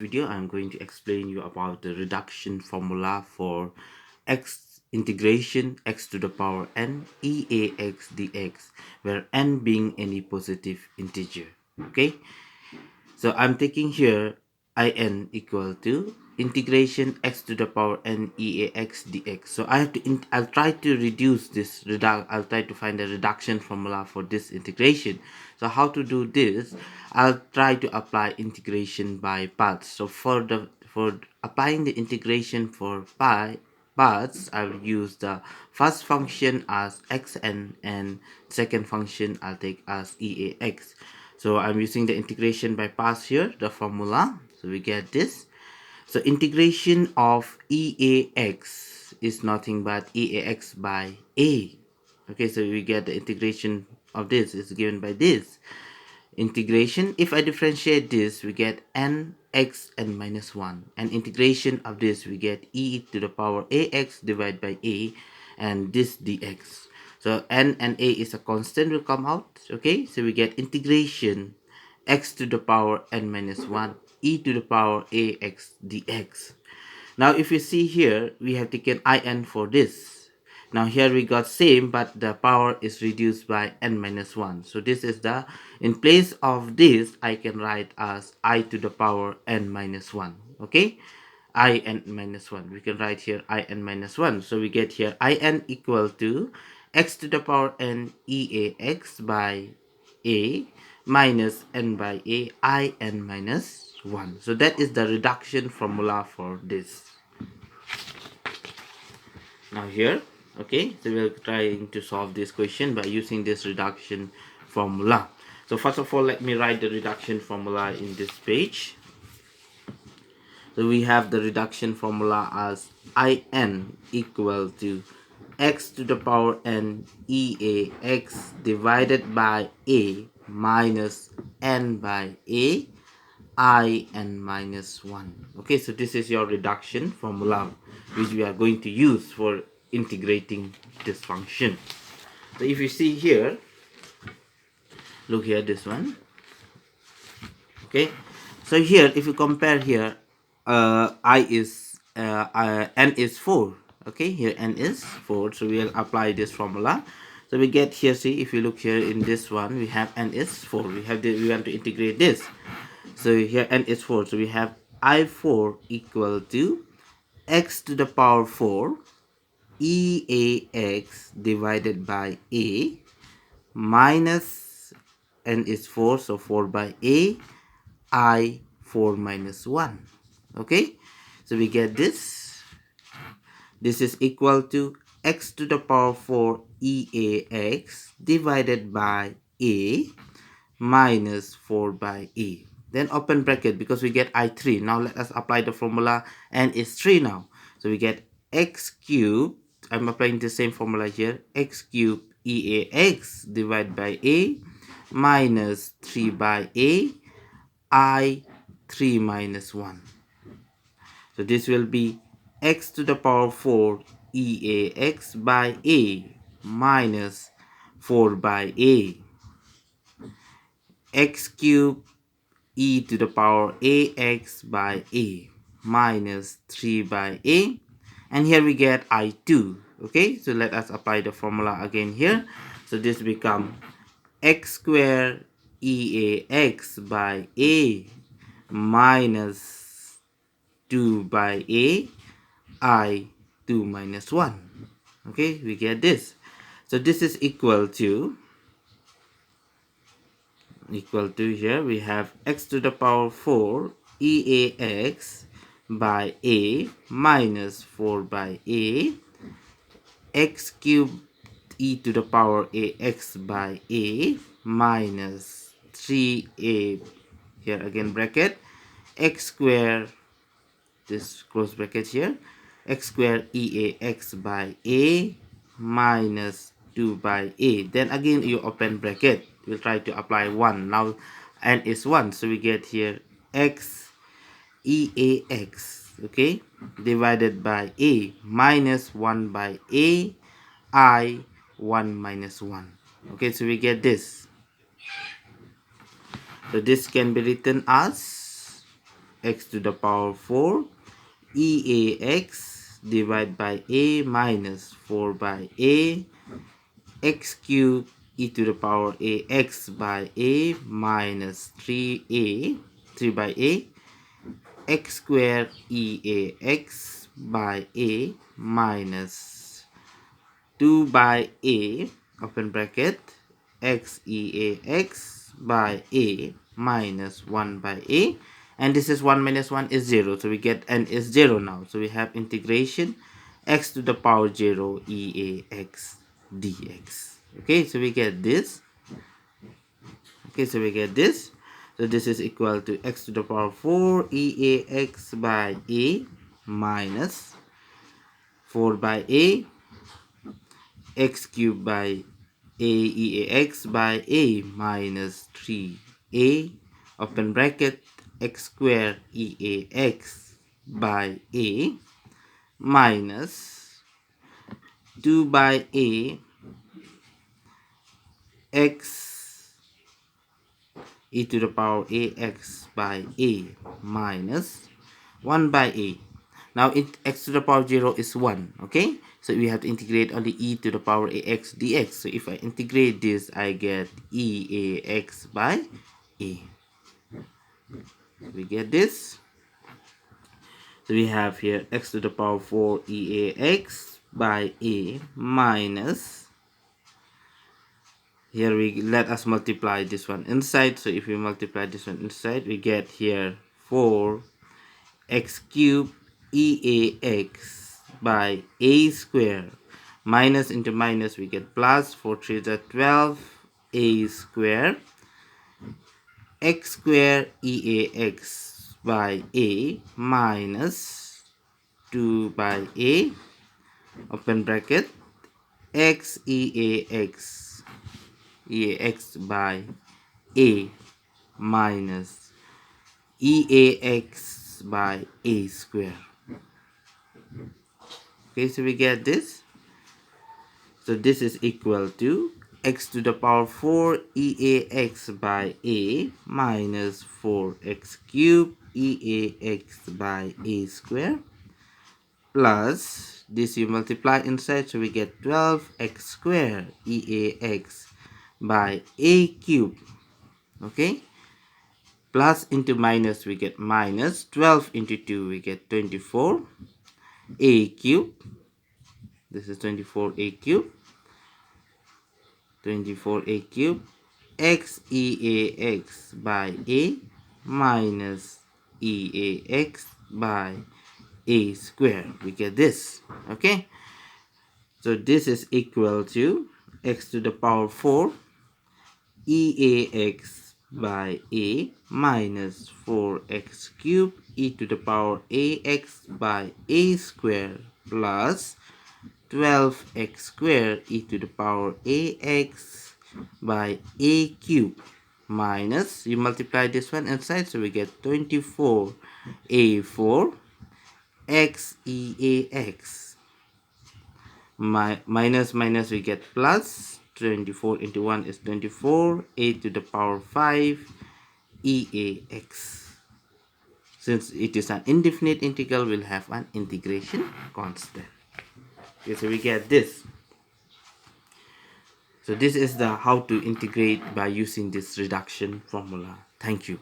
Video I'm going to explain you about the reduction formula for x integration x to the power n eax dx, where n being any positive integer. Okay, so I'm taking here in equal to integration x to the power n eax dx. So I have to I'll try to reduce this I'll try to find a reduction formula for this integration. So how to do this? I'll try to apply integration by parts. So for applying the integration for parts, I'll use the first function as xn and second function I'll take as eax. So I'm using the integration by parts here, the formula. So we get this. So integration of eax is nothing but eax by a. Okay, so we get the integration of this is given by this. Integration, if I differentiate this, we get n x n minus 1. And integration of this, we get e to the power ax divided by a, and this dx. So n and a is a constant, will come out. Okay, so we get integration x to the power n minus 1 e to the power ax dx. Now if you see here, we have taken in for this. Now here we got same, but the power is reduced by n minus 1. So this is the, in place of this, I can write as I to the power n minus 1. Okay, I n minus 1. We can write here I n minus 1. So we get here I n equal to x to the power n eax by a minus n by a I n minus 1. So that is the reduction formula for this. Now here, okay, so we're trying to solve this question by using this reduction formula. So first of all, let me write the reduction formula in this page. So we have the reduction formula as in equal to x to the power n eax divided by a minus n by a I n minus 1. Okay, so this is your reduction formula which we are going to use for integrating this function. So if you see here, look here, this one. Okay, so here if you compare here, n is 4. Okay, here n is 4, so we'll apply this formula. So we get here, see, if you look here in this one, we have n is 4. We want to integrate this. So here n is 4. So we have I4 equal to x to the power 4 eax divided by a minus n is 4. So 4 by a I4 minus 1. Okay. So we get this. This is equal to x to the power 4 eax divided by a minus 4 by a. Then open bracket, because we get I3. Now let us apply the formula. N is 3 now. So we get x cubed. I'm applying the same formula here. X cubed eax divided by a minus 3 by a I3 minus 1. So this will be x to the power 4 eax by a minus 4 by a. X cubed e to the power ax by a minus 3 by a, and here we get I2. Okay, so let us apply the formula again here. So this become x squared eax by a minus 2 by a I2 minus 1. Okay, we get this. So this is equal to here we have x to the power 4 eax by a minus 4 by a, x cubed e to the power ax by a minus 3a, here again bracket, x square, this close bracket here, x square eax by a minus 2 by a. Then again you open bracket, we'll try to apply 1. Now n is 1, so we get here x eax, okay, divided by a minus 1 by a I 1 minus 1. Okay, so we get this. So this can be written as x to the power 4 EAX divided by a minus 4 by a x cubed e to the power ax by a minus 3 by a x squared EAX by a minus 2 by a open bracket x EAX by a minus 1 by a, and this is 1 minus 1 is 0, so we get n is 0 now. So we have integration x to the power 0 EAX dx. Okay, so we get this. Okay, so we get this. So this is equal to x to the power 4 EAX by a minus 4 by a x cubed by a EAX by a minus 3a open bracket x squared EAX by a minus 2 by a x e to the power ax by a minus 1 by a. Now x to the power 0 is 1, okay? So we have to integrate only e to the power ax dx. So if I integrate this, I get eax by a. We get this. So we have here x to the power 4 eax by a minus, here we let us multiply this one inside. So if we multiply this one inside, we get here 4 x cubed EAX by a square minus into minus we get plus 4 3 is 12 a square x square EAX by a minus 2 by a open bracket x EAX by a minus EAX by a square. Okay, so we get this. So this is equal to x to the power 4 EAX by a minus 4x cubed EAX by a square plus this you multiply inside, so we get 12x squared EAX by a cubed. Okay, plus into minus we get minus 12 into 2 we get 24 a cubed. This is 24 a cubed x EAX by a minus EAX by a square. We get this. Okay, so this is equal to x to the power 4 EAX by a minus 4x cubed e to the power ax by a square plus 12x squared e to the power ax by a cubed minus, you multiply this one inside, so we get 24 a4 x EAX minus minus we get plus 24 into 1 is 24 a to the power 5 EAX. Since it is an indefinite integral, we'll have an integration constant. Okay, so we get this. So this is the how to integrate by using this reduction formula. Thank you.